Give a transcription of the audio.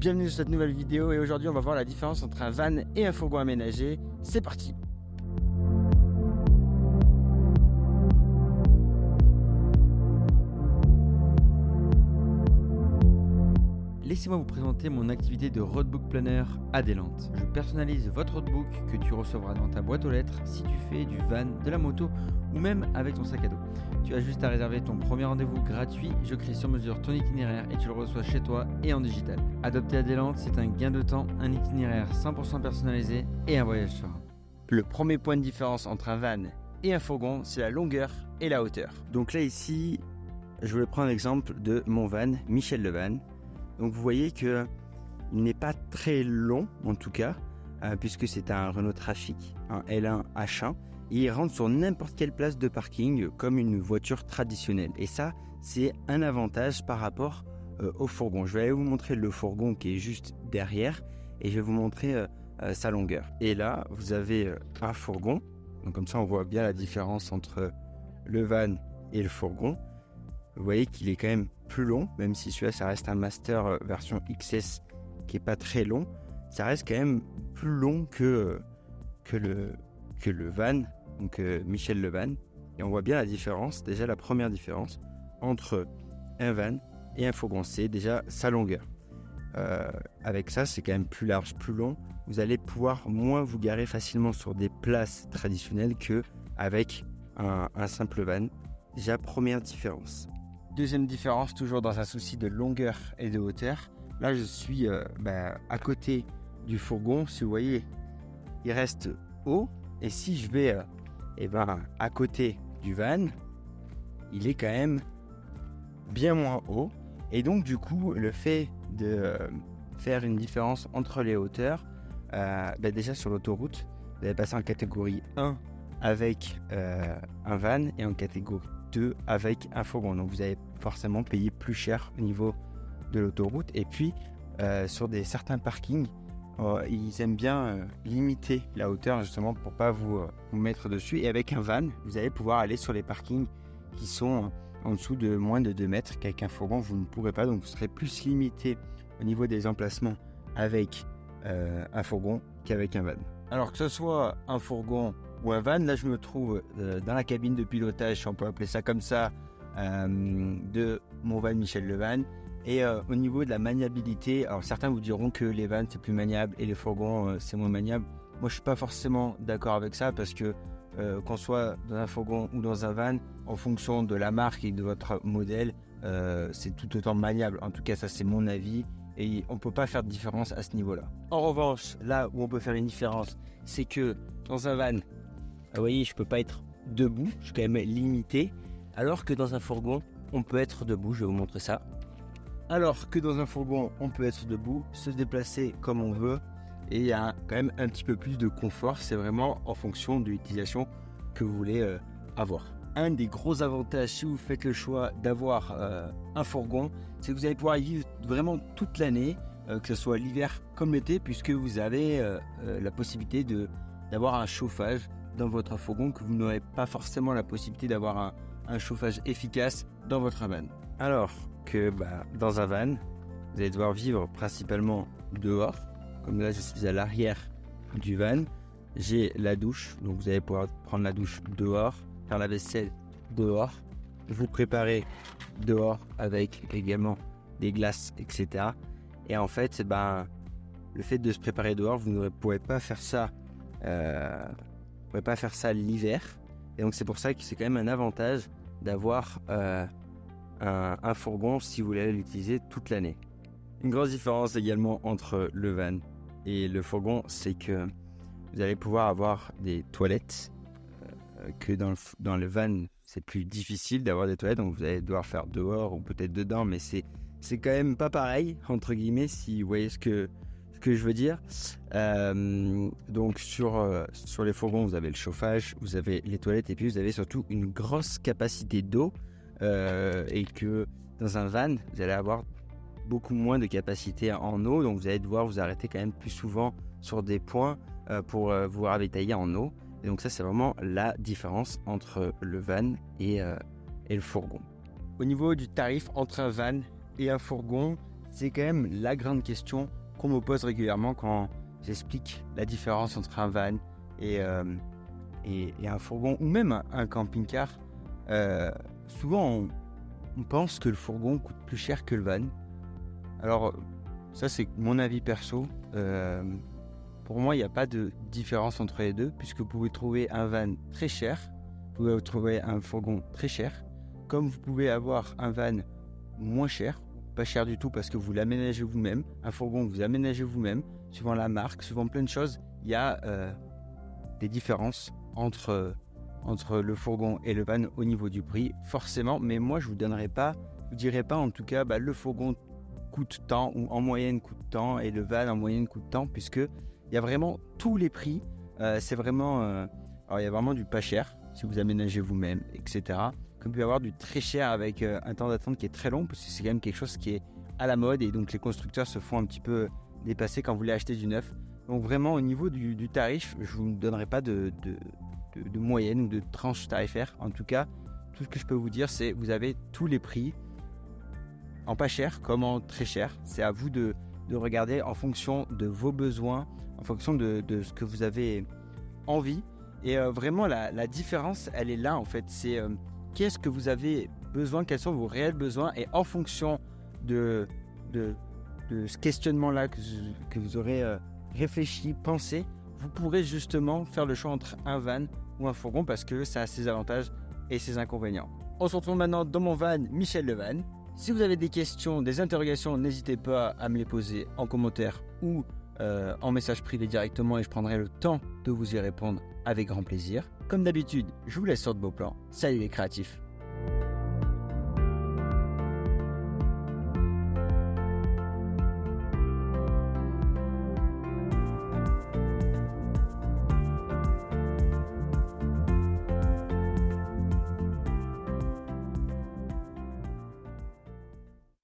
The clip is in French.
bienvenue sur cette nouvelle vidéo et aujourd'hui on va voir la différence entre un van et un fourgon aménagé. C'est parti! Laissez-moi vous présenter mon activité de roadbook planner Adelante. Je personnalise votre roadbook que tu recevras dans ta boîte aux lettres si tu fais du van, de la moto ou même avec ton sac à dos. Tu as juste à réserver ton premier rendez-vous gratuit, je crée sur mesure ton itinéraire et tu le reçois chez toi et en digital. Adopter Adelante, c'est un gain de temps, un itinéraire 100% personnalisé et un voyage serein. Le premier point de différence entre un van et un fourgon, c'est la longueur et la hauteur. Donc là ici, je voulais prendre l'exemple de mon van, Michel le van. Donc vous voyez qu'il n'est pas très long en tout cas, puisque c'est un Renault Trafic, un L1 H1, et il rentre sur n'importe quelle place de parking comme une voiture traditionnelle. Et ça, c'est un avantage par rapport au fourgon. Je vais aller vous montrer le fourgon qui est juste derrière et je vais vous montrer sa longueur. Et là, vous avez un fourgon, donc comme ça on voit bien la différence entre le van et le fourgon. Vous voyez qu'il est quand même plus long, même si celui-là, ça reste un Master version XS qui n'est pas très long. Ça reste quand même plus long que le van, donc Michel le van. Et on voit bien la différence, déjà la première différence entre un van et un fourgon, c'est déjà sa longueur. Avec ça, c'est quand même plus large, plus long. Vous allez pouvoir moins vous garer facilement sur des places traditionnelles qu'avec un simple van. Déjà, première différence. Deuxième différence, toujours dans un souci de longueur et de hauteur. Là, je suis à côté du fourgon. Si vous voyez, il reste haut. Et si je vais à côté du van, il est quand même bien moins haut. Et donc, du coup, le fait de faire une différence entre les hauteurs, déjà sur l'autoroute, vous allez passer en catégorie 1 avec un van et en catégorie 2 avec un fourgon. Donc vous allez forcément payer plus cher au niveau de l'autoroute. Et puis sur certains parkings, ils aiment bien limiter la hauteur justement pour pas vous mettre dessus. Et avec un van, vous allez pouvoir aller sur les parkings qui sont en dessous de moins de 2 mètres qu'avec un fourgon, vous ne pourrez pas. Donc vous serez plus limité au niveau des emplacements avec un fourgon qu'avec un van. Alors que ce soit un fourgon ou un van, là je me trouve dans la cabine de pilotage, si on peut appeler ça comme ça, de mon van Michel le van. Et au niveau de la maniabilité, alors certains vous diront que les vans c'est plus maniable et les fourgons c'est moins maniable. Moi je suis pas forcément d'accord avec ça parce que qu'on soit dans un fourgon ou dans un van, en fonction de la marque et de votre modèle, c'est tout autant maniable. En tout cas ça c'est mon avis et on peut pas faire de différence à ce niveau-là. En revanche, là où on peut faire une différence, c'est que dans un van, vous voyez, je peux pas être debout, je suis quand même limité, alors que dans un fourgon, on peut être debout, je vais vous montrer ça. Alors que dans un fourgon, on peut être debout, se déplacer comme on veut, et il y a quand même un petit peu plus de confort, c'est vraiment en fonction de l'utilisation que vous voulez avoir. Un des gros avantages si vous faites le choix d'avoir un fourgon, c'est que vous allez pouvoir y vivre vraiment toute l'année, que ce soit l'hiver comme l'été, puisque vous avez la possibilité d'avoir un chauffage dans votre fourgon que vous n'aurez pas forcément la possibilité d'avoir un chauffage efficace dans votre van. Alors que dans un van, vous allez devoir vivre principalement dehors. Comme là, je suis à l'arrière du van. J'ai la douche, donc vous allez pouvoir prendre la douche dehors, faire la vaisselle dehors, vous préparer dehors avec également des glaces, etc. Et en fait, le fait de se préparer dehors, vous ne pourrez pas faire ça. Vous ne pouvez pas faire ça l'hiver, et donc c'est pour ça que c'est quand même un avantage d'avoir un fourgon si vous voulez l'utiliser toute l'année. Une grosse différence également entre le van et le fourgon, c'est que vous allez pouvoir avoir des toilettes que dans le van c'est plus difficile d'avoir des toilettes, donc vous allez devoir faire dehors ou peut-être dedans, mais c'est quand même pas pareil entre guillemets, si vous voyez ce que je veux dire. Donc sur les fourgons, vous avez le chauffage, vous avez les toilettes et puis vous avez surtout une grosse capacité d'eau et que dans un van, vous allez avoir beaucoup moins de capacité en eau, donc vous allez devoir vous arrêter quand même plus souvent sur des points pour vous ravitailler en eau. Et donc ça c'est vraiment la différence entre le van et le fourgon. Au niveau du tarif entre un van et un fourgon, c'est quand même la grande question qu'on me pose régulièrement quand j'explique la différence entre un van et un fourgon ou même un camping-car. Souvent, on pense que le fourgon coûte plus cher que le van. Alors, ça, c'est mon avis perso. Pour moi, il n'y a pas de différence entre les deux, puisque vous pouvez trouver un van très cher, vous pouvez trouver un fourgon très cher, comme vous pouvez avoir un van moins cher, pas cher du tout parce que vous l'aménagez vous-même, un fourgon vous aménagez vous-même, suivant la marque, suivant plein de choses, il y a des différences entre le fourgon et le van au niveau du prix, forcément, mais moi je vous dirai pas en tout cas, le fourgon coûte tant ou en moyenne coûte tant et le van en moyenne coûte tant, puisque il y a vraiment tous les prix. C'est vraiment alors il y a vraiment du pas cher si vous aménagez vous-même, etc. Comme il peut y avoir du très cher avec un temps d'attente qui est très long, parce que c'est quand même quelque chose qui est à la mode et donc les constructeurs se font un petit peu dépasser quand vous voulez acheter du neuf. Donc vraiment au niveau du tarif, je vous donnerai pas de moyenne ou de tranche tarifaire. En tout cas, tout ce que je peux vous dire, c'est vous avez tous les prix en pas cher comme en très cher. C'est à vous de regarder en fonction de vos besoins, en fonction de ce que vous avez envie. Et vraiment la différence, elle est là en fait. C'est qu'est-ce que vous avez besoin, quels sont vos réels besoins, et en fonction de ce questionnement-là que vous aurez réfléchi, pensé, vous pourrez justement faire le choix entre un van ou un fourgon, parce que ça a ses avantages et ses inconvénients. On se retrouve maintenant dans mon van, Michel le Van. Si vous avez des questions, des interrogations, n'hésitez pas à me les poser en commentaire ou en message privé directement, et je prendrai le temps de vous y répondre avec grand plaisir. Comme d'habitude, je vous laisse sur de beaux plans. Salut les créatifs!